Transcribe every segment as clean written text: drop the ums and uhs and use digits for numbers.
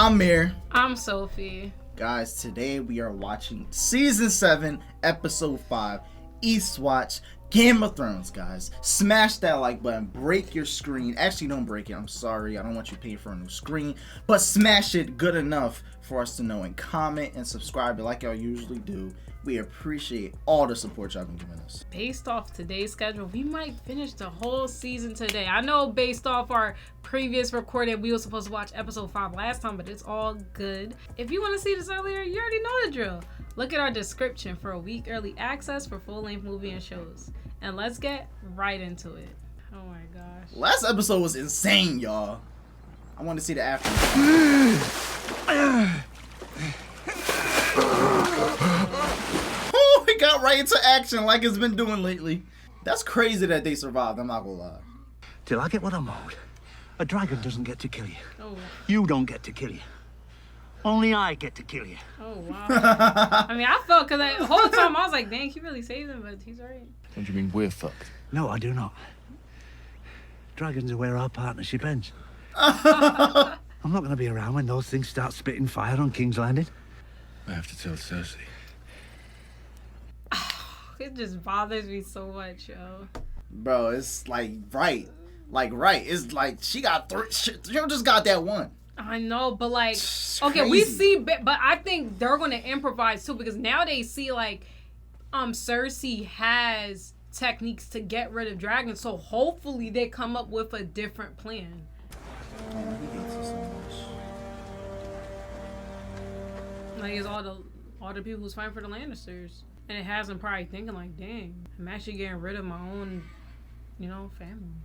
I'm Mir. I'm Sophie. Guys, today we are watching Season 7, Episode 5, Eastwatch, Game of Thrones, guys. Smash that like button, break your screen. Actually, don't break it, I'm sorry. I don't want you paying for a new screen. But smash it good enough for us to know, and comment and subscribe like y'all usually do. We appreciate all the support y'all been giving us. Based off today's schedule, we might finish the whole season today. I know based off our previous recording, we were supposed to watch episode 5 last time, but it's all good. If you want to see this earlier, you already know the drill. Look at our description for a week early access for full-length movie and shows. And let's get right into it. Oh my gosh. Last episode was insane, y'all. I want to see the after. Oh, it got right into action like it's been doing lately. That's crazy that they survived, I'm not gonna lie. Till I get what I'm owed. A dragon doesn't get to kill you. Oh. You don't get to kill you. Only I get to kill you. Oh, wow. I mean, I felt, because the whole time I was like, dang, he really saved him, but he's right. Don't you mean we're fucked? No, I do not. Dragons are where our partnership ends. I'm not going to be around when those things start spitting fire on King's Landing. I have to tell Cersei. It just bothers me so much, yo. Bro, it's like right. It's like she got she just got that one. I know, but like, okay, crazy. we see, but I think they're gonna improvise too, because now they see like, Cersei has techniques to get rid of dragons, so hopefully they come up with a different plan. Oh, he hates her so much. Like, it's all the people who's fighting for the Lannisters, and it has them probably thinking like, dang, I'm actually getting rid of my own, family.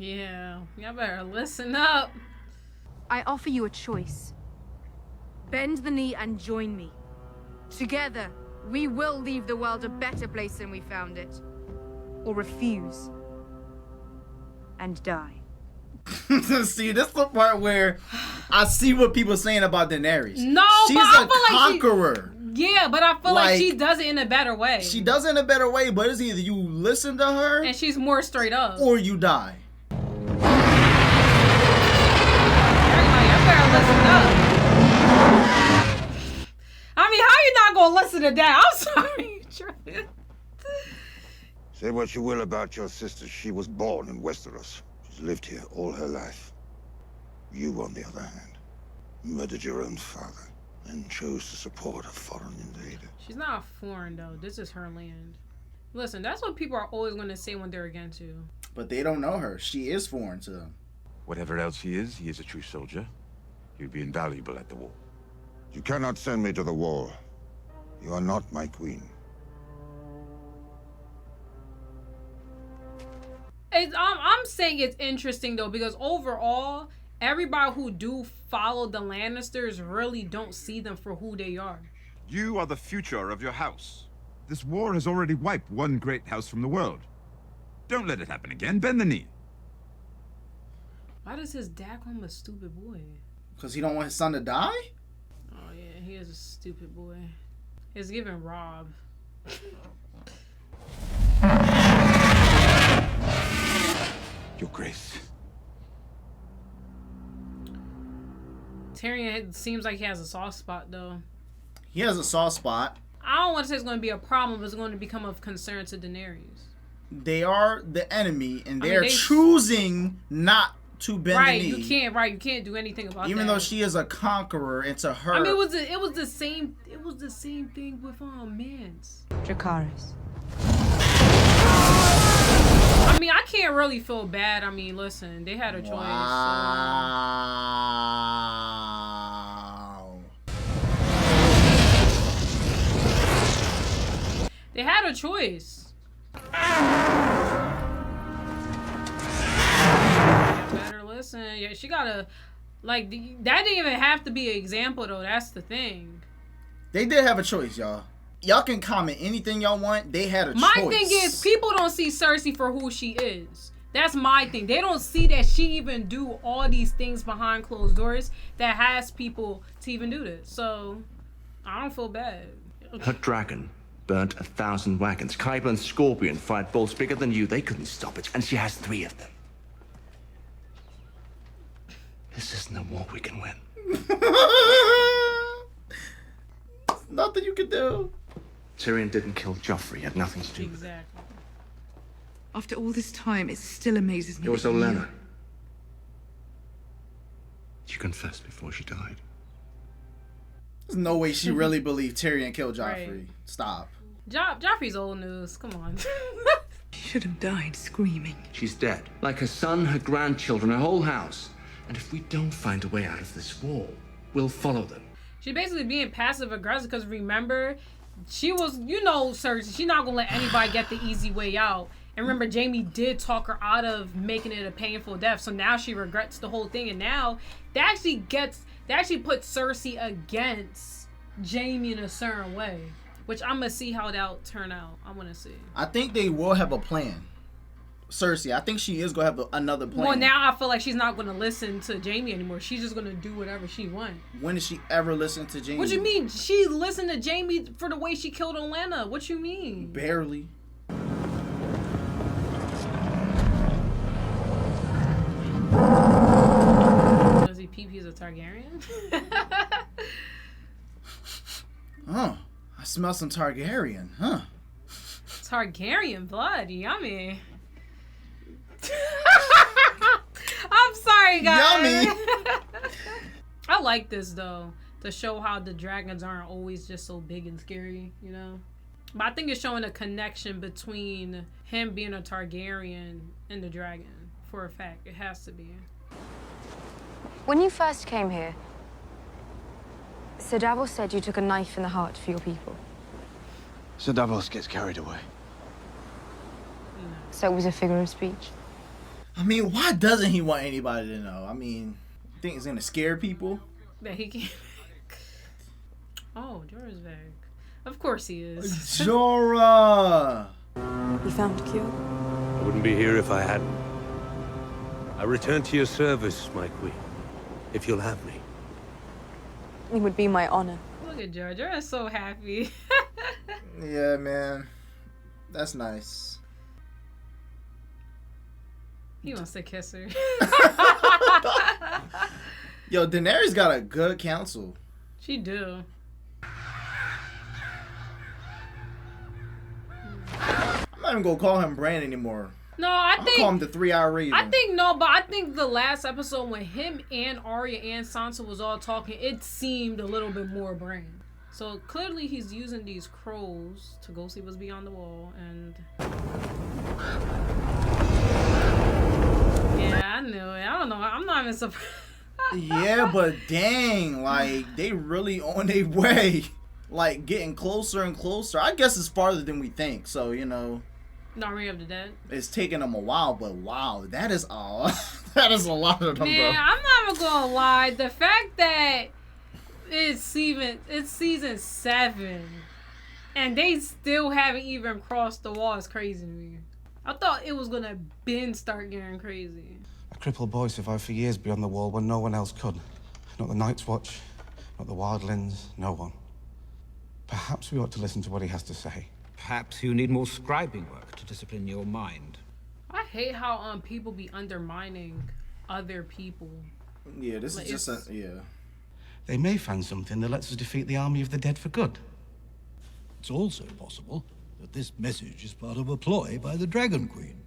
Yeah, y'all better listen up. I offer you a choice. Bend the knee and join me. Together, we will leave the world a better place than we found it. Or refuse. And die. See, this is the part where I see what people are saying about Daenerys. No, she's but I a feel conqueror. Yeah, but I feel like she does it in a better way. She does it in a better way, but it's either you listen to her and she's more straight up, or you die. I mean, how you not gonna listen to that? I'm sorry. Say what you will about your sister. She was born in Westeros. She's lived here all her life. You, on the other hand, murdered your own father and chose to support a foreign invader. She's not foreign, though. This is her land. Listen, that's what people are always going to say when they're against you. But they don't know her. She is foreign to them. Whatever else he is a true soldier. He would be invaluable at the wall. You cannot send me to the wall. You are not my queen. I'm saying it's interesting, though, because overall, everybody who do follow the Lannisters really don't see them for who they are. You are the future of your house. This war has already wiped one great house from the world. Don't let it happen again. Bend the knee. Why does his dad call him a stupid boy? Because he don't want his son to die? Oh, yeah, he is a stupid boy. It's giving Rob. Your Grace. Tyrion seems like he has a soft spot, though. He has a soft spot. I don't want to say it's going to be a problem, but it's going to become of concern to Daenerys. They are the enemy, and they're choosing not to bend the knee. You can't do anything about that. Even though she is a conqueror, and to her, I mean, it was the same thing with Mance. Dracarys. I mean, I can't really feel bad. I mean, listen, they had a choice. Wow. They had a choice. Better listen. Yeah, she gotta, that didn't even have to be an example, though. That's the thing. They did have a choice, y'all. Y'all can comment anything y'all want. They had a choice. My thing is, people don't see Cersei for who she is. That's my thing. They don't see that she even do all these things behind closed doors that has people to even do this. So, I don't feel bad. Her dragon burnt 1,000 wagons. Kyber and Scorpion fired bolts bigger than you. They couldn't stop it, and she has 3 of them. This isn't a war we can win. Nothing you can do. Tyrion didn't kill Joffrey. He had nothing to do with it. Exactly. After all this time, it still amazes me. It was that you- Olenna. She confessed before she died. There's no way she really believed Tyrion killed Joffrey. Right. Stop. Joffrey's old news. Come on. She should have died screaming. She's dead. Like her son, her grandchildren, her whole house. And if we don't find a way out of this war, we'll follow them. She's basically being passive aggressive because remember, she was, Cersei, she's not gonna let anybody get the easy way out. And remember, Jaime did talk her out of making it a painful death. So now she regrets the whole thing. And now that actually puts Cersei against Jaime in a certain way. Which I'm gonna see how that'll turn out. I wanna see. I think they will have a plan. Cersei, I think she is gonna have another plan. Well, now I feel like she's not gonna listen to Jaime anymore. She's just gonna do whatever she wants. When did she ever listen to Jaime? What you mean? She listened to Jaime for the way she killed Olenna. What you mean? Barely. Does he peep he's a Targaryen? Huh. I smell some Targaryen, huh? Targaryen blood, yummy. I'm sorry, guys. Yummy. I like this though, to show how the dragons aren't always just so big and scary, But I think it's showing a connection between him being a Targaryen and the dragon. For a fact, it has to be. When you first came here, Sir Davos said you took a knife in the heart for your people. Sir Davos gets carried away. So it was a figure of speech. I mean, why doesn't he want anybody to know? I mean, you think it's gonna scare people? That he came back. Oh, Jorah's back. Of course he is. Jorah! You found a cure? I wouldn't be here if I hadn't. I return to your service, my queen, if you'll have me. It would be my honor. Look at Jorah. Jorah's so happy. Yeah, man. That's nice. He wants to kiss her. Yo, Daenerys got a good counsel. She do. I'm not even gonna call him Bran anymore. No, I I'm think gonna call him the 3-hour Raven. I think the last episode when him and Arya and Sansa was all talking, it seemed a little bit more Bran. So clearly he's using these crows to go see what's beyond the wall, and yeah, I knew it. I don't know. I'm not even surprised. Yeah, but dang, like, they really on their way. Like, getting closer and closer. I guess it's farther than we think, so, Army of the Dead. It's taking them a while, but wow, that is all. That is a lot of them, Man, bro. I'm not even gonna lie. The fact that it's season 7 and they still haven't even crossed the wall is crazy to me. I thought it was gonna start getting crazy. A crippled boy survived for years beyond the wall when no one else could. Not the Night's Watch, not the Wildlings, no one. Perhaps we ought to listen to what he has to say. Perhaps you need more scribing work to discipline your mind. I hate how people be undermining other people. Yeah, this Like, is just yeah. They may find something that lets us defeat the army of the dead for good. It's also possible that this message is part of a ploy by the Dragon Queen.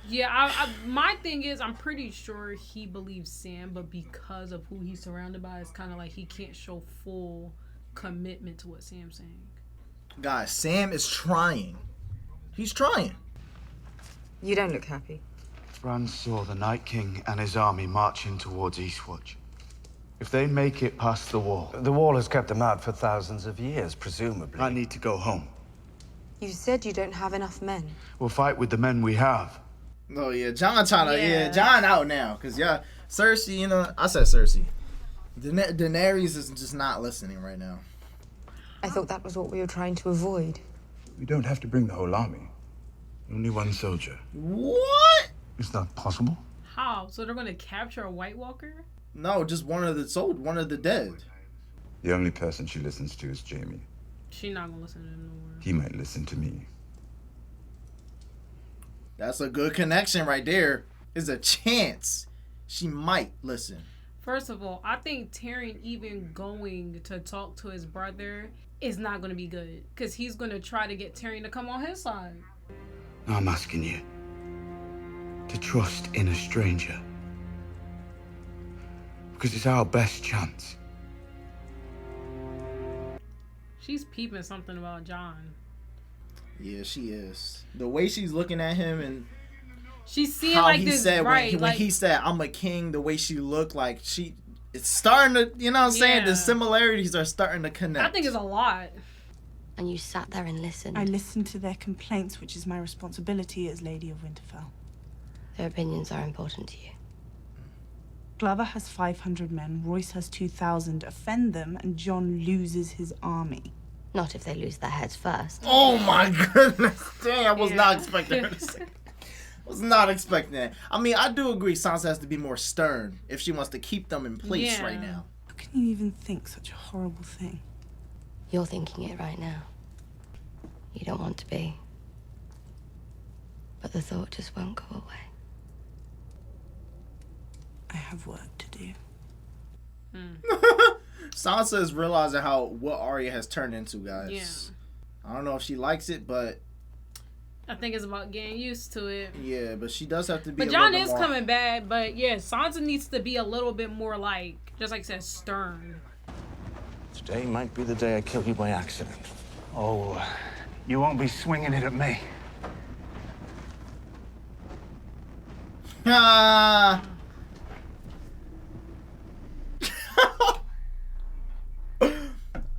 Yeah, my thing is, I'm pretty sure he believes Sam, but because of who he's surrounded by, it's kind of like he can't show full commitment to what Sam's saying. Guys, Sam is trying. He's trying. You don't look happy. Bran saw the Night King and his army marching towards Eastwatch. If they make it past the wall... The wall has kept them out for thousands of years, presumably. I need to go home. You said you don't have enough men. We'll fight with the men we have. Oh, yeah, John trying to... John out now. Because, Cersei, I said Cersei. Daenerys is just not listening right now. I thought that was what we were trying to avoid. We don't have to bring the whole army. Only one soldier. What? Is that possible? How? So they're gonna capture a White Walker? No, just one of the dead. The only person she listens to is Jaime. She's not gonna listen to him no more. He might listen to me. That's a good connection right there. is a chance she might listen. First of all, I think Tyrion even going to talk to his brother is not going to be good. Because he's going to try to get Tyrion to come on his side. I'm asking you to trust in a stranger. Because it's our best chance. She's peeping something about Jon. Yeah, she is. The way she's looking at him and she's seeing how like he this, said right? when Like, he said I'm a king, the way she looked, like it's starting to, you know what I'm saying? The similarities are starting to connect. I think it's a lot. And you sat there and listened. I listened to their complaints, which is my responsibility as Lady of Winterfell. Their opinions are important to you. Glover has 500 men, Royce has 2,000. Offend them, and Jon loses his army. Not if they lose their heads first. Oh my goodness. Dang, I was not expecting her to say. Was not expecting that. I mean, I do agree Sansa has to be more stern if she wants to keep them in place right now. How can you even think such a horrible thing? You're thinking it right now. You don't want to be. But the thought just won't go away. I have work to do. Sansa is realizing what Arya has turned into, guys. Yeah. I don't know if she likes it, but I think it's about getting used to it. yeah, but she does have to be. But Jon is coming back. But yeah, Sansa needs to be a little bit more like, just like I said, stern. Today might be the day I kill you by accident. Oh, you won't be swinging it at me. Ah.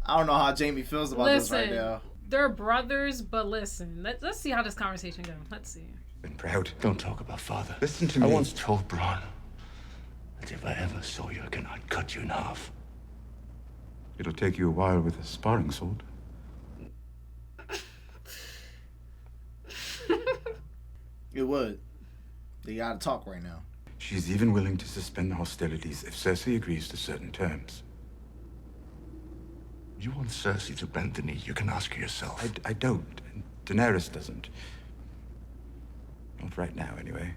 I don't know how Jamie feels about this right now. They're brothers, but listen, let's see how this conversation goes. Let's see. Been proud. Don't talk about father. Listen to me. I once told Bronn that if I ever saw you again, I'd cut you in half. It'll take you a while with a sparring sword. It would. They gotta talk right now. She's even willing to suspend the hostilities if Cersei agrees to certain terms. You want Cersei to bend the knee, you can ask her yourself. I don't. And Daenerys doesn't. Not right now, anyway.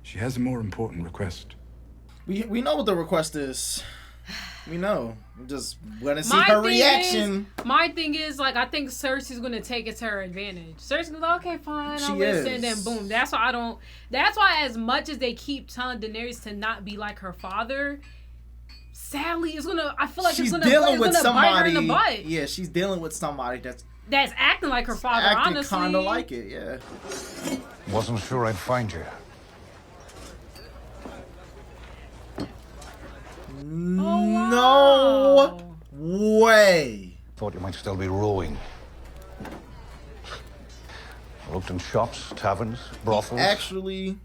She has a more important request. We know what the request is. We know. We just want to see her reaction. My thing is, like, I think Cersei's gonna take it to her advantage. Cersei's gonna be like, okay, fine, I'll listen, and then boom. That's why I don't. That's why, as much as they keep telling Daenerys to not be like her father, sadly, it's gonna. I feel like she's it's gonna, dealing with bite her in somebody. the butt. Yeah, she's dealing with somebody that's acting like her father. acting Honestly, kind of like it. Yeah. Wasn't sure I'd find you. No way. Thought you might still be rowing. Looked in shops, taverns, brothels. Actually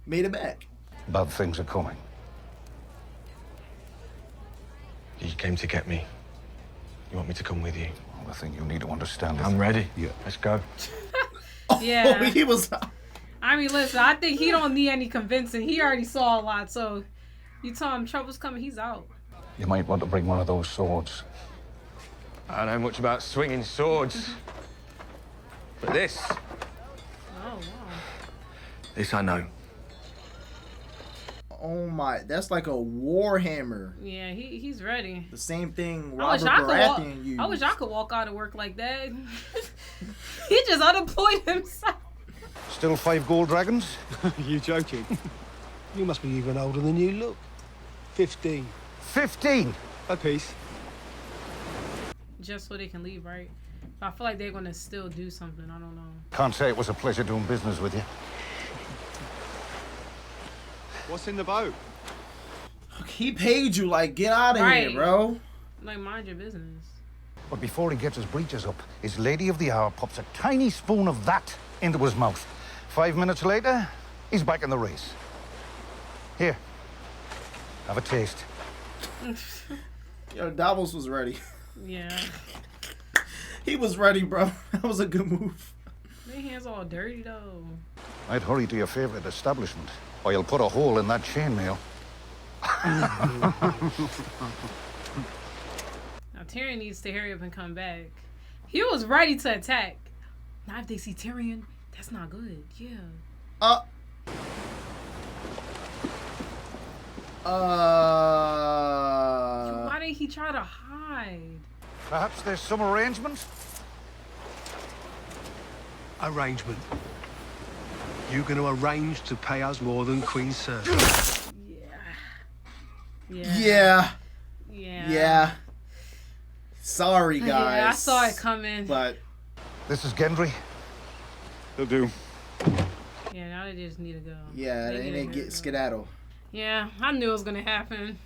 made it back. Bad things are coming. You came to get me. You want me to come with you? Well, the thing you need to understand is... I'm ready. Yeah. Let's go. Yeah. Oh, he was... I mean, listen, I think he don't need any convincing. He already saw a lot, so you tell him trouble's coming, he's out. You might want to bring one of those swords. I don't know much about swinging swords. But this... Oh, wow. This I know. Oh my, that's like a warhammer. Yeah, he's ready. The same thing I wish Robert I could Baratheon used. I wish I could walk out of work like that. He just unemployed himself. Still 5 gold dragons? You joking? You must be even older than you look. 15. 15? A piece. Just so they can leave, right? But I feel like they're gonna still do something. I don't know. Can't say it was a pleasure doing business with you. What's in the boat? He paid you, like, get out of here, bro. Like, mind your business. But before he gets his breeches up, his lady of the hour pops a tiny spoon of that into his mouth. 5 minutes later, he's back in the race. Here, have a taste. Yo, Davos was ready. Yeah. He was ready, bro. That was a good move. Their hands all dirty, though. I'd hurry to your favorite establishment, or you'll put a hole in that chainmail. Now, Tyrion needs to hurry up and come back. He was ready to attack. Now, if they see Tyrion, that's not good. Yeah. Why did he try to hide? Perhaps there's some arrangement? Arrangement. You going to arrange to pay us more than Queen's service? Yeah. Sorry, guys. Yeah, I saw it coming. But this is Gendry. He'll do. Yeah, now they just need to go. Yeah, they need to get skedaddle. Yeah, I knew it was gonna happen.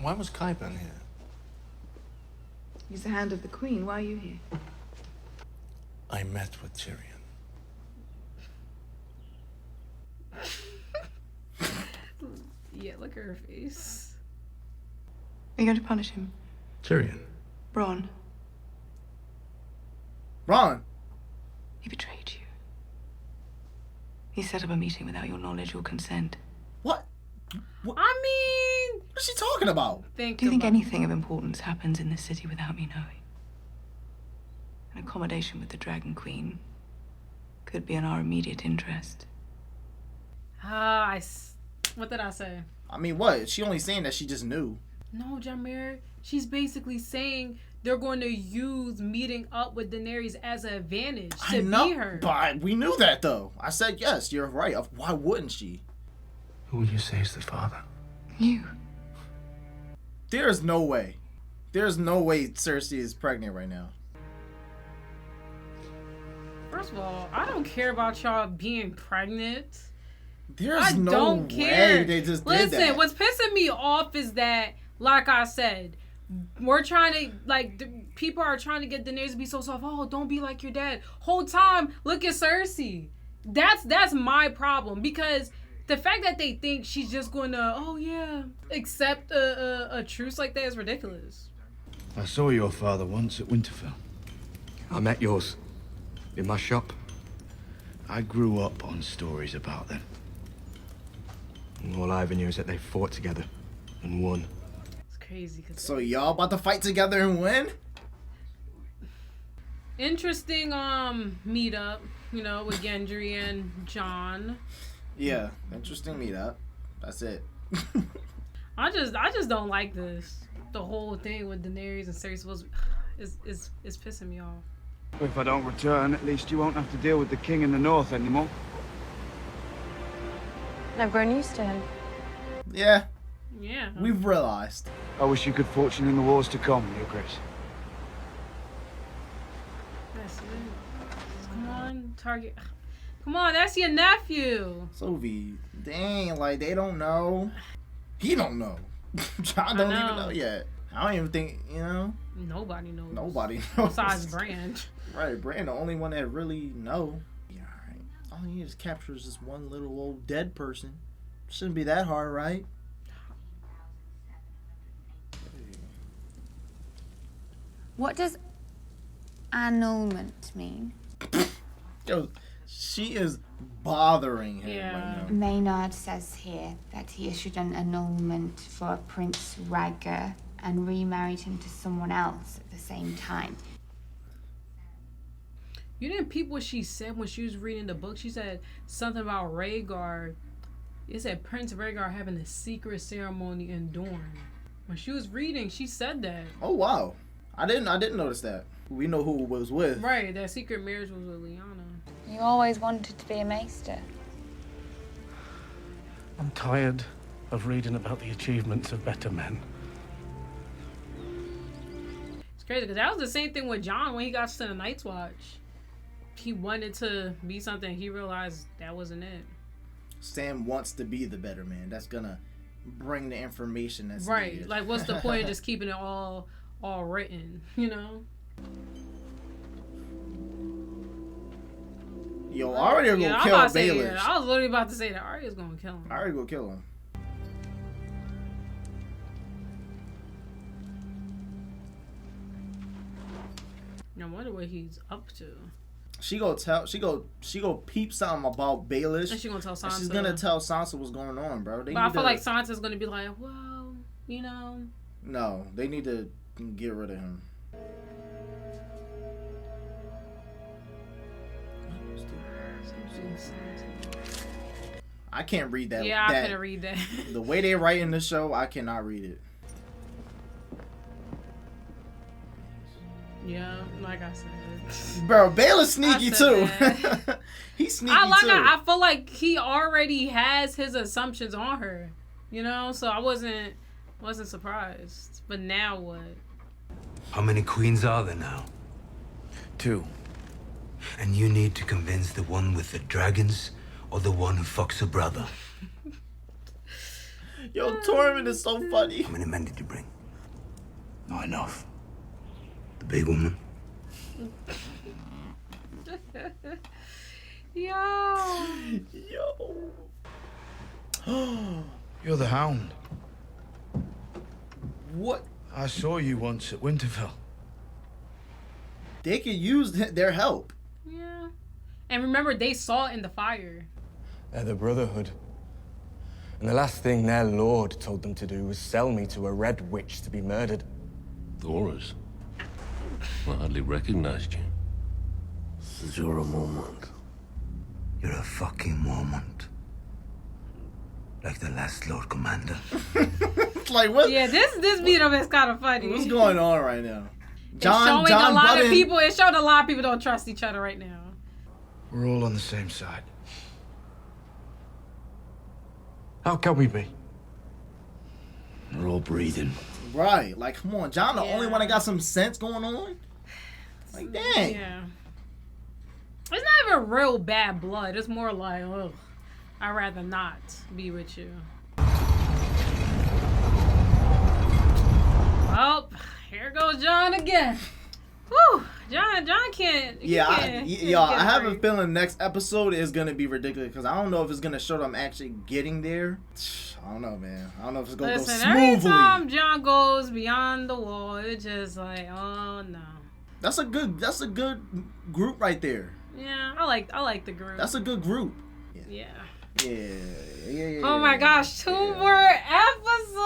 Why was Qyburn here? He's the hand of the Queen. Why are you here? I met with Tyrion. Yeah, look at her face. Are you going to punish him? Tyrion? Bronn. Ron. He betrayed you. He set up a meeting without your knowledge or consent. What? I mean... What's she talking about? Do you think anything of importance happens in this city without me knowing? An accommodation with the Dragon Queen could be in our immediate interest. What did I say? I mean, what? She only saying that she just knew. No, Jameer. She's basically saying they're going to use meeting up with Daenerys as an advantage to be her. But we knew that, though. I said, yes, you're right. Why wouldn't she? Who will you say is the father? You. There's no way. There's no way Cersei is pregnant right now. First of all, I don't care about y'all being pregnant. There's no way they just did that. Listen, what's pissing me off is that, like I said, we're trying to, people are trying to get Daenerys to be so soft. Oh, don't be like your dad. Whole time, look at Cersei. That's my problem, because the fact that they think she's just going to, accept a truce like that is ridiculous. I saw your father once at Winterfell. I met yours. In my shop. I grew up on stories about them. And all I ever knew is that they fought together and won. It's crazy. So y'all about to fight together and win? Interesting meetup, with Gendry and Jon. Yeah, interesting meetup. That's it. I just don't like this. The whole thing with Daenerys and Cersei is pissing me off. If I don't return, at least you won't have to deal with the king in the north anymore. I've grown used to him. Yeah. Yeah. We've realized. I wish you good fortune in the wars to come, Your Grace. That's it. Come on, Target. Come on, that's your nephew. Sophie, dang, they don't know. He don't know. Jon don't even know yet. I don't even think, Nobody knows. Nobody knows. Besides Brand. Right, Brand, the only one that really know. Yeah, alright. All you need is captures this one little old dead person. Shouldn't be that hard, right? What does annulment mean? Yo, she is bothering him right now. Maynard says here that he issued an annulment for Prince Rhaegar and remarried him to someone else at the same time. You didn't peep what she said when she was reading the book? She said something about Rhaegar. It said Prince Rhaegar having a secret ceremony in Dorne. When she was reading, she said that. Oh wow, I didn't notice that. We know who it was with. Right, that secret marriage was with Lyanna. You always wanted to be a maester. I'm tired of reading about the achievements of better men. It's crazy because that was the same thing with Jon when he got to the Night's Watch. He wanted to be something. He realized that wasn't it. Sam wants to be the better man. That's gonna bring the information that's right. needed. Like, what's the point of just keeping it all written? Yo, Arya gonna kill Baelish. I was literally about to say that Arya's gonna kill him. Arya gonna kill him. I wonder what he's up to. She go peep something about Baelish. And she gonna tell Sansa. She's gonna tell Sansa what's going on, bro. But I feel like Sansa's gonna be like, well, No, they need to get rid of him. I can't read that. Yeah, I couldn't read that. The way they write in the show, I cannot read it. Yeah, like I said. Bro, Baylor's sneaky too. He's sneaky too. I feel like he already has his assumptions on her. You know, so I wasn't surprised. But now what? How many queens are there now? 2. And you need to convince the one with the dragons or the one who fucks her brother. Yo, Tormund is so funny. How many men did you bring? Not enough. The big woman? Yo. You're the Hound. What? I saw you once at Winterfell. They could use their help. Yeah. And remember, they saw it in the fire. They're the Brotherhood. And the last thing their lord told them to do was sell me to a red witch to be murdered. Thoros? I hardly recognized you. This is your moment. You're a fucking moment. Like the last Lord Commander. Like what? Yeah, this beat up is kind of funny. What's going on right now? It's showing a lot of people. It showed a lot of people don't trust each other right now. We're all on the same side. How can we be? We're all breathing. Right. Like, come on. John, the only one that got some sense going on? Like, dang. Yeah. It's not even real bad blood. It's more like, ugh, I'd rather not be with you. Well, here goes John again. Whew. John can't. I have a feeling next episode is gonna be ridiculous because I don't know if it's gonna show them actually getting there. I don't know, man. I don't know if it's gonna go smoothly. Every time John goes beyond the wall, it's just like, oh no. That's a good group right there. Yeah, I like the group. That's a good group. Yeah. Yeah. Oh my gosh, 2 more episodes.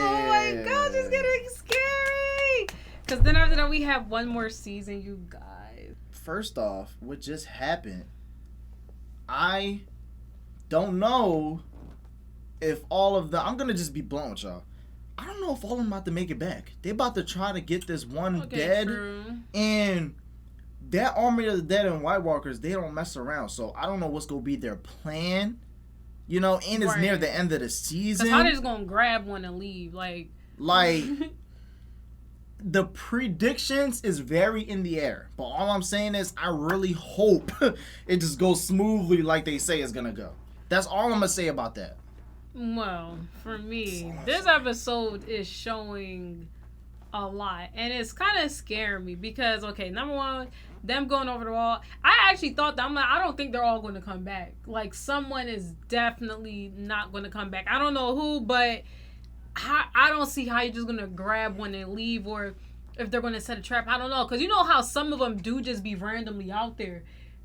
Oh my gosh, it's getting scary. Because then after that, we have one more season, you guys. First off, what just happened, I don't know if all of the... I'm going to just be blunt with y'all. I don't know if all of them about to make it back. They about to try to get this one dead. True. And that Army of the Dead and White Walkers, they don't mess around. So I don't know what's going to be their plan. You know, and it's near the end of the season. Because how they just going to grab one and leave? Like... The predictions is very in the air, but all I'm saying is I really hope it just goes smoothly like they say it's gonna go. That's all I'm gonna say about that. Well, for me, this episode is showing a lot, and it's kind of scaring me because, okay, number one, them going over the wall. I actually thought that I don't think they're all going to come back. Like, someone is definitely not going to come back. I don't know who, but I don't see how you're just gonna grab one and leave, or if they're gonna set a trap. I don't know, because you know how some of them do just be randomly out there.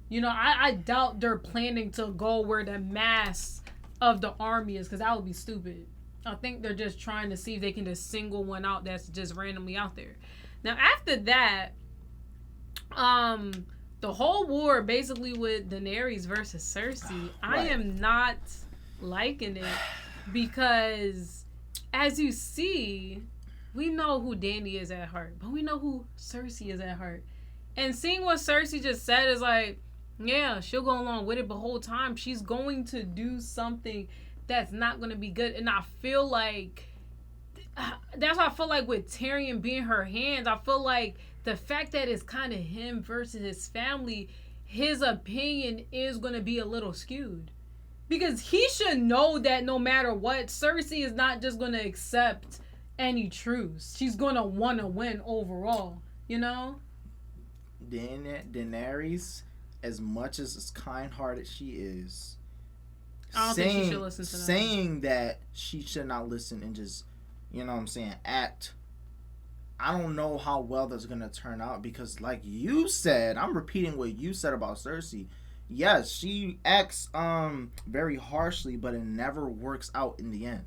You know, I doubt they're planning to go where the mass of the army is, because that would be stupid. I think they're just trying to see if they can just single one out that's just randomly out there. Now after that, the whole war basically with Daenerys versus Cersei, I am not liking it because, as you see, we know who Dany is at heart, but we know who Cersei is at heart. And seeing what Cersei just said is like, yeah, she'll go along with it, but the whole time she's going to do something that's not going to be good. And I feel like, that's why I feel like with Tyrion being her hands, I feel like the fact that it's kind of him versus his family, his opinion is going to be a little skewed. Because he should know that no matter what, Cersei is not just going to accept any truce. She's going to want to win overall, you know? Daenerys, as much as kind-hearted she is, I don't think she should listen to them. Saying that she should not listen and just, you know what I'm saying, act. I don't know how well that's going to turn out because, like you said, I'm repeating what you said about Cersei. Yes, she acts very harshly, but it never works out in the end.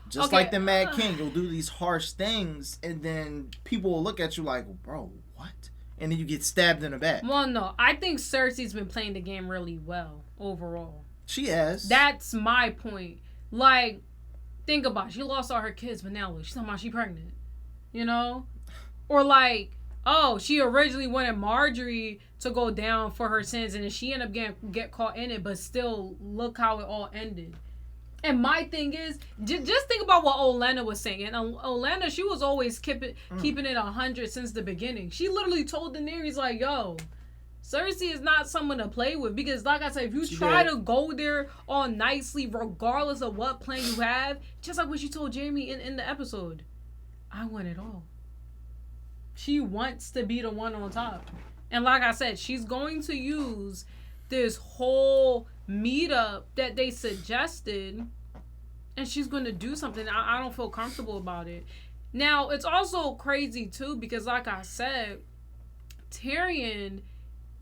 Just like the Mad King, you'll do these harsh things, and then people will look at you like, bro, what? And then you get stabbed in the back. Well, no, I think Cersei's been playing the game really well overall. She has. That's my point. Like, think about it. She lost all her kids, but now look, she's talking about she pregnant. You know? Or like, oh, she originally wanted Marjorie to go down for her sins, and then she ended up get caught in it, but still, look how it all ended. And my thing is, just think about what Olenna was saying. And Olenna, she was always keeping it 100 since the beginning. She literally told Daenerys, like, yo, Cersei is not someone to play with. Because, like I said, if you try to go there all nicely, regardless of what plan you have, just like what she told Jaime in the episode, I want it all. She wants to be the one on top. And like I said, she's going to use this whole meetup that they suggested, and she's going to do something. I don't feel comfortable about it. Now, it's also crazy too, because like I said, Tyrion,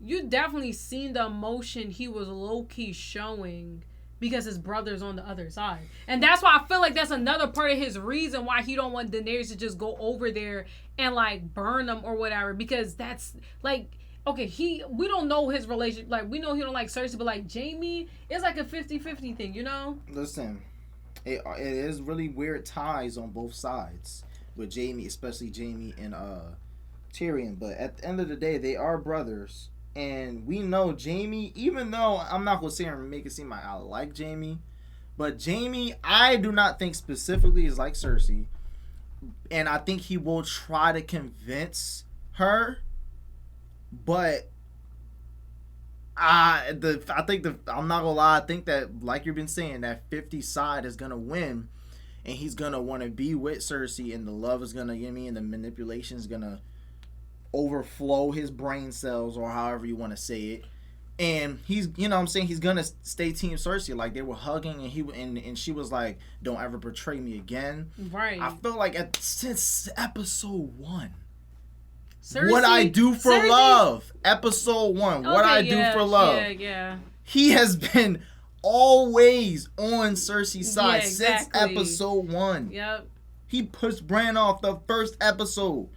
you definitely seen the emotion he was low-key showing because his brother's on the other side. And that's why I feel like that's another part of his reason why he don't want Daenerys to just go over there and like burn them or whatever, because that's like, okay, we don't know his relationship. Like, we know he don't like Cersei, but like Jaime, it's like a 50-50 thing, you know? Listen, it is really weird ties on both sides with Jaime, especially Jaime and Tyrion. But at the end of the day, they are brothers. And we know Jaime, even though I'm not going to sit here and make it seem like I like Jaime, but Jaime, I do not think specifically is like Cersei. And I think he will try to convince her. But I'm not gonna lie, I think that, like you've been saying, that 50 side is gonna win, and he's gonna want to be with Cersei, and the love is gonna, you know what I mean, and the manipulation is gonna overflow his brain cells, or however you want to say it. And he's, you know what I'm saying, he's gonna stay team Cersei. Like, they were hugging, and she was like, don't ever betray me again. Right. I feel like since episode 1, Cersei, what I do for love, episode 1, what I do for love. Yeah. He has been always on Cersei's side since episode 1. Yep. He pushed Bran off the first episode.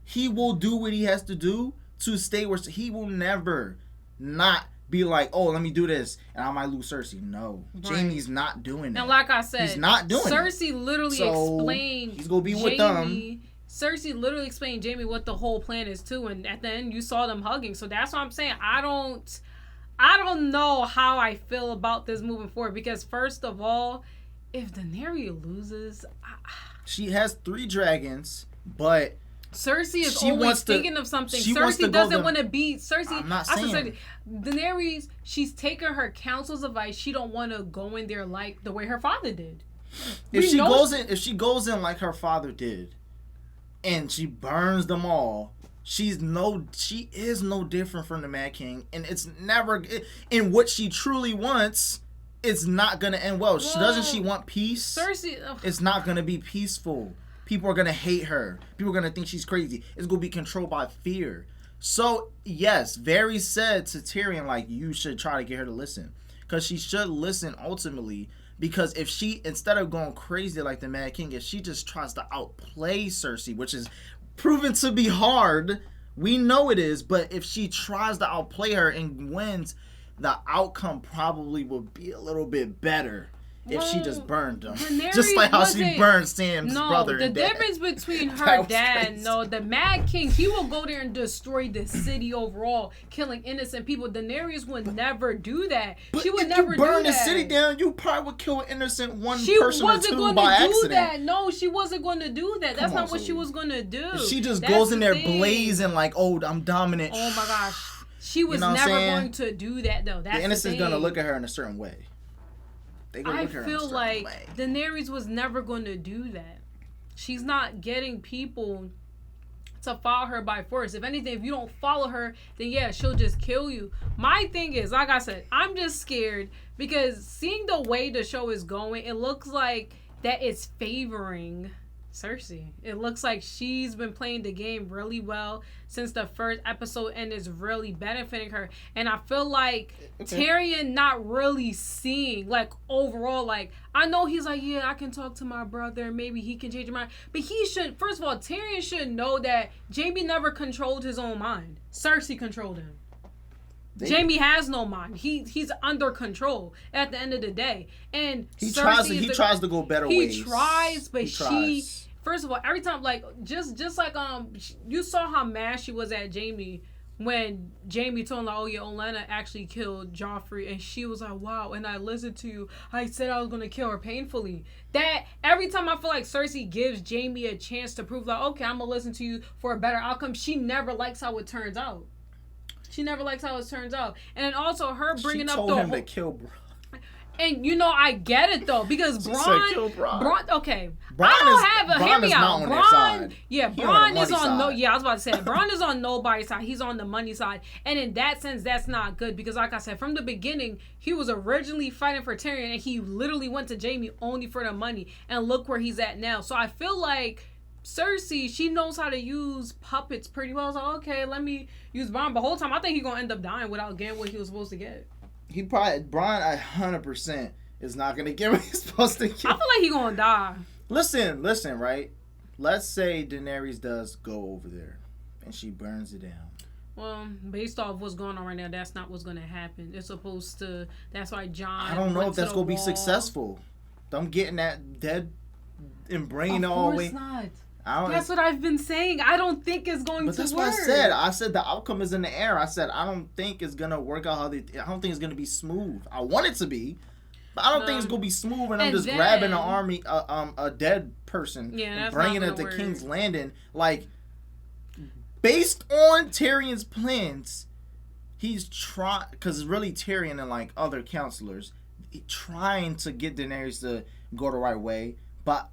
He will do what he has to do to stay where he will never not be like, oh, let me do this and I might lose Cersei. No, right. Jaime's not doing that. And like I said, he's not doing Cersei it. literally explained he's gonna be with them. Cersei literally explained Jaime what the whole plan is too, and at the end you saw them hugging. So that's what I'm saying. I don't know how I feel about this moving forward, because first of all, if Daenerys loses, she has 3 dragons, but Cersei is always thinking of something. Cersei doesn't want to be Cersei. I'm not saying. Daenerys, she's taking her counsel's advice. She don't want to go in there like the way her father did. If she goes in like her father did, and she burns them all, she is no different from the Mad King, and it's never in what she truly wants. It's not gonna end well. Doesn't she want peace? Cersei, it's not gonna be peaceful. People are gonna hate her. People are gonna think she's crazy. It's gonna be controlled by fear. So yes, Varys said to Tyrion, like, you should try to get her to listen, because she should listen ultimately. Because if she, instead of going crazy like the Mad King, if she just tries to outplay Cersei, which is proven to be hard, we know it is, but if she tries to outplay her and wins, the outcome probably will be a little bit better if she just burned him. Just like how she burned Sam's brother and dad. The difference between her dad, the Mad King, he will go there and destroy the city overall, killing innocent people. Daenerys would never do that. She would never do that. Burn the city down, you probably would kill an innocent person or two by accident. Do that. No, she wasn't going to do that. That's not what she was going to do. If she just goes in there blazing like, oh, I'm dominant. Oh my gosh. She was never going to do that, though. That's the innocent's going to look at her in a certain way. I feel like Daenerys was never going to do that. She's not getting people to follow her by force. If anything, if you don't follow her, then yeah, she'll just kill you. My thing is, like I said, I'm just scared because seeing the way the show is going, it looks like that it's favoring Cersei. It looks like she's been playing the game really well since the first episode and is really benefiting her. And I feel like Tyrion not really seeing, like, overall, like, I know he's like, yeah, I can talk to my brother, maybe he can change your mind. But he should, first of all, Tyrion should know that Jaime never controlled his own mind. Cersei controlled him. Jamie has no mind. He's under control at the end of the day, and he tries to go better ways. He tries, but she. First of all, every time, like just like you saw how mad she was at Jamie when Jamie told her, oh yeah, Olenna actually killed Joffrey, and she was like, wow, and I listened to you. I said I was gonna kill her painfully. That every time I feel like Cersei gives Jamie a chance to prove like, okay, I'm gonna listen to you for a better outcome, she never likes how it turns out. And then also her bringing up the told him to kill Bron. And I get it though, because Bron. Okay, Bron hear me out. On their side. Yeah, Bron is on no. Yeah, I was about to say that. Bron is on nobody's side. He's on the money side, and in that sense, that's not good because, like I said, from the beginning, he was originally fighting for Tyrion, and he literally went to Jamie only for the money. And look where he's at now. So I feel like Cersei, she knows how to use puppets pretty well. So okay, let me use Bron. But the whole time, I think he's gonna end up dying without getting what he was supposed to get. Bron 100% is not gonna get what he's supposed to get. I feel like he's gonna die. Listen, right? Let's say Daenerys does go over there and she burns it down. Well, based off what's going on right now, that's not what's gonna happen. It's supposed to. That's why Jon. I don't know if that's gonna be successful. I'm getting that dead and bringing it all the way. Of course not. That's what I've been saying. I don't think it's going to work. But that's what I said. I said the outcome is in the air. I said I don't think it's gonna work out I don't think it's gonna be smooth. I want it to be, but I don't think it's gonna be smooth. And I'm just grabbing an army, a dead person, and bringing it to King's Landing. Like, based on Tyrion's plans, he's trying, because it's really Tyrion and like other counselors trying to get Daenerys to go the right way, but.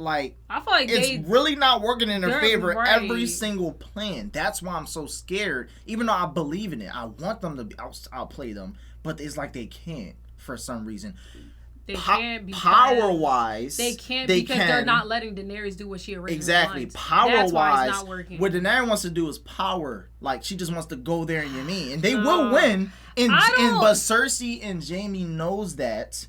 Like, I feel like it's really not working in their favor. Right. Every single plan. That's why I'm so scared. Even though I believe in it, I want them to. I'll play them, but it's like they can't for some reason. They can't because power wise. They can't because they're not letting Daenerys do what she originally wants. Power wise, what Daenerys wants to do is power. Like, she just wants to go there and Yemeni, and they will win. But Cersei and Jamie knows that.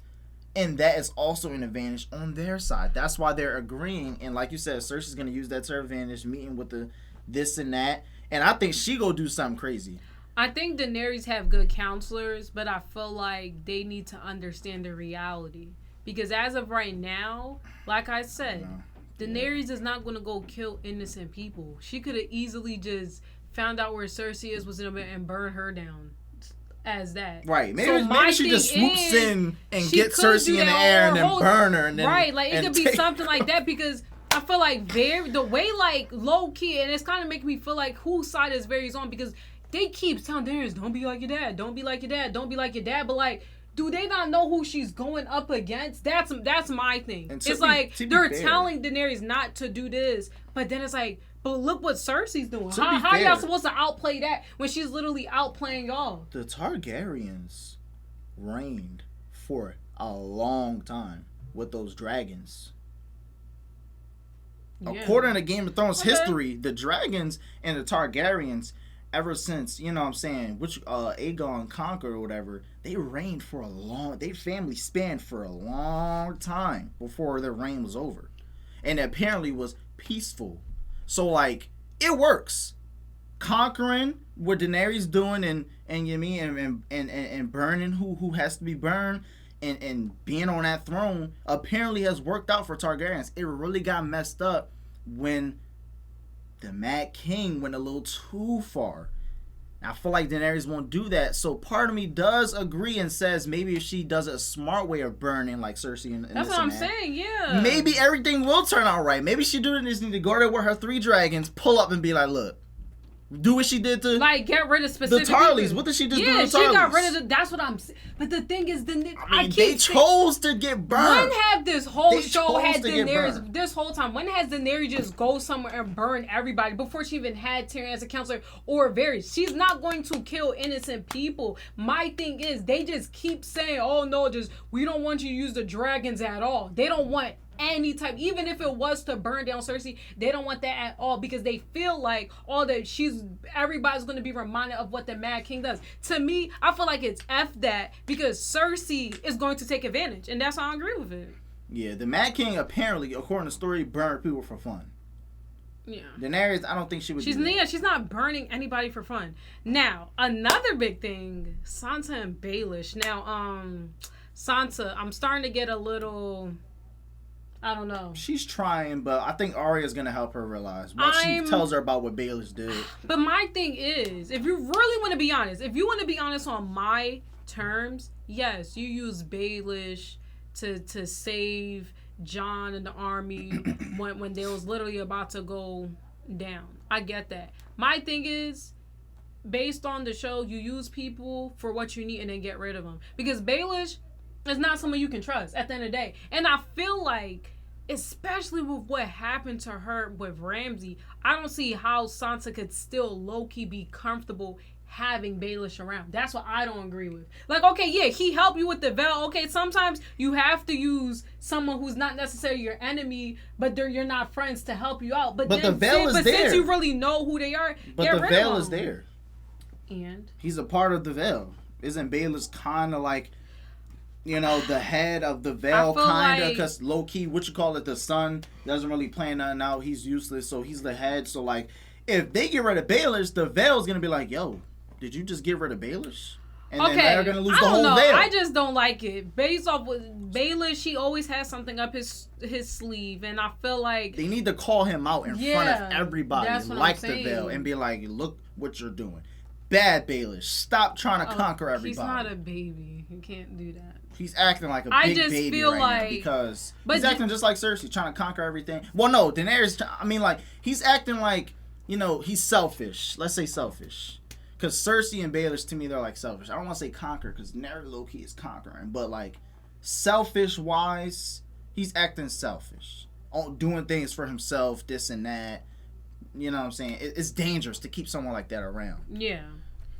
And that is also an advantage on their side. That's why they're agreeing. And like you said, Cersei's going to use that to her advantage, meeting with the this and that. And I think she go do something crazy. I think Daenerys have good counselors, but I feel like they need to understand the reality. Because as of right now, like I said, Daenerys is not going to go kill innocent people. She could have easily just found out where Cersei is, was in a bit, and burn her down. As that, right? Maybe she just swoops in and gets Cersei in the air and then burn her, and then like it could be something like that, because I feel like the way like low key, and it's kind of making me feel like whose side is Varys on, because they keep telling Daenerys, don't be like your dad, don't be like your dad, don't be like your dad, but like, do they not know who she's going up against? That's my thing. It's like they're telling Daenerys not to do this, but then it's like, but look what Cersei's doing. How y'all supposed to outplay that when she's literally outplaying y'all? The Targaryens reigned for a long time with those dragons. Yeah. According to Game of Thrones history, the dragons and the Targaryens, ever since, you know what I'm saying, Aegon conquered or whatever, they reigned for their family spanned for a long time before their reign was over. And apparently was peaceful. So, like, it works. Conquering what Daenerys doing and Yemi and burning who has to be burned and being on that throne apparently has worked out for Targaryens. It really got messed up when the Mad King went a little too far. I feel like Daenerys won't do that. So part of me does agree and says maybe if she does a smart way of burning like Cersei and that's what I'm saying, yeah. Maybe everything will turn out right. Maybe she just need to go there with her 3 dragons, pull up and be like, look, do what she did to like get rid of specific the Tarleys. People. What did she just do to the Tarleys? Yeah, she got rid of that's what I'm saying. But the thing is, they chose to get burned. When have this whole show had Daenerys this whole time? When has Daenerys just go somewhere and burn everybody before she even had Tyrion as a counselor or Varys? She's not going to kill innocent people. My thing is, they just keep saying, "Oh no, just we don't want you to use the dragons at all." They don't want any type, even if it was to burn down Cersei, they don't want that at all because they feel like everybody's going to be reminded of what the Mad King does. To me, I feel like it's F that because Cersei is going to take advantage, and that's how I agree with it. Yeah, the Mad King apparently, according to the story, burned people for fun. Yeah. Daenerys, I don't think she would. She's not burning anybody for fun. Now, another big thing, Sansa and Baelish. Now, Sansa, I'm starting to get a little, I don't know. She's trying, but I think Arya's gonna help her realize once she tells her about what Baelish did. But my thing is, if you really want to be honest, on my terms, yes, you use Baelish to save Jon and the army when they was literally about to go down. I get that. My thing is, based on the show, you use people for what you need and then get rid of them. Because Baelish is not someone you can trust at the end of the day. And I feel like, especially with what happened to her with Ramsay, I don't see how Sansa could still low-key be comfortable having Baelish around. That's what I don't agree with. Like, okay, yeah, he helped you with the Veil. Okay, sometimes you have to use someone who's not necessarily your enemy, but you're not friends to help you out. But the Veil is there. Since you really know who they are, but the Veil is there. And he's a part of the Veil. Isn't Baelish kind of like, you know, the head of the Veil, kind of, because low key, the son doesn't really plan nothing out. He's useless, so he's the head. So like, if they get rid of Baelish, the Veil's gonna be like, yo, did you just get rid of Baelish? And then they're gonna lose the whole Veil. I just don't like it. Based off with Baelish, he always has something up his sleeve, and I feel like they need to call him out in front of everybody, like the Veil, and be like, look what you're doing. Bad Baelish. Stop trying to conquer everybody. He's not a baby. You can't do that. He's acting like a big baby right now because he's acting just like Cersei, trying to conquer everything. Well, no, Daenerys, I mean, like, he's acting like, you know, he's selfish. Let's say selfish. Because Cersei and Baelish, to me, they're like selfish. I don't want to say conquer because Daenerys low-key is conquering. But, like, selfish-wise, he's acting selfish. Doing things for himself, this and that. You know what I'm saying? It's dangerous to keep someone like that around. Yeah.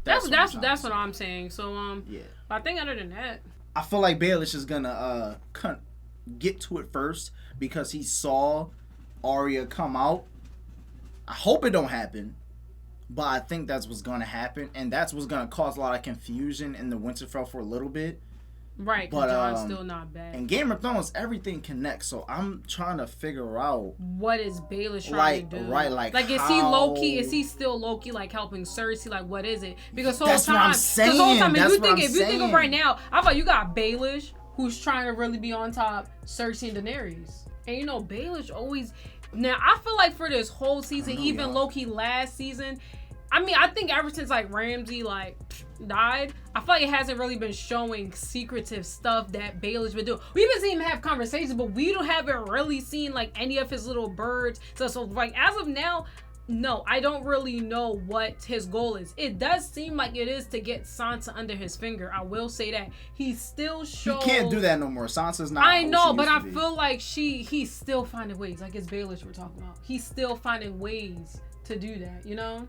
That's what I'm saying. So, yeah. But I think other than that, I feel like Baelish is gonna get to it first because he saw Arya come out. I hope it don't happen, but I think that's what's gonna happen, and that's what's gonna cause a lot of confusion in the Winterfell for a little bit. Right, because Jon's still not bad. In Game of Thrones, everything connects, so I'm trying to figure out what is Baelish trying to do. Right, like is he low key? Is he still low key like helping Cersei? Like, what is it? Because that's what I'm saying. If you think of right now, I thought you got Baelish, who's trying to really be on top, Cersei and Daenerys, and you know Baelish always. Now I feel like for this whole season, even low key last season. I mean, I think ever since like Ramsay died, I feel like it hasn't really been showing secretive stuff that Baelish been doing. We've been seeing him have conversations, but we haven't really seen like any of his little birds. So like as of now, no, I don't really know what his goal is. It does seem like it is to get Sansa under his finger. I will say that he still shows. He can't do that no more. Sansa's not. I know, but I feel like he's still finding ways. Like it's Baelish we're talking about. He's still finding ways to do that. You know.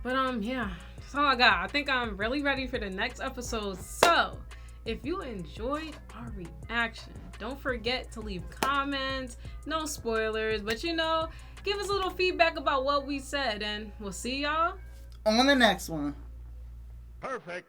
But yeah, that's all I got. I think I'm really ready for the next episode. So, if you enjoyed our reaction, don't forget to leave comments. No spoilers, but you know, give us a little feedback about what we said, and we'll see y'all on the next one. Perfect.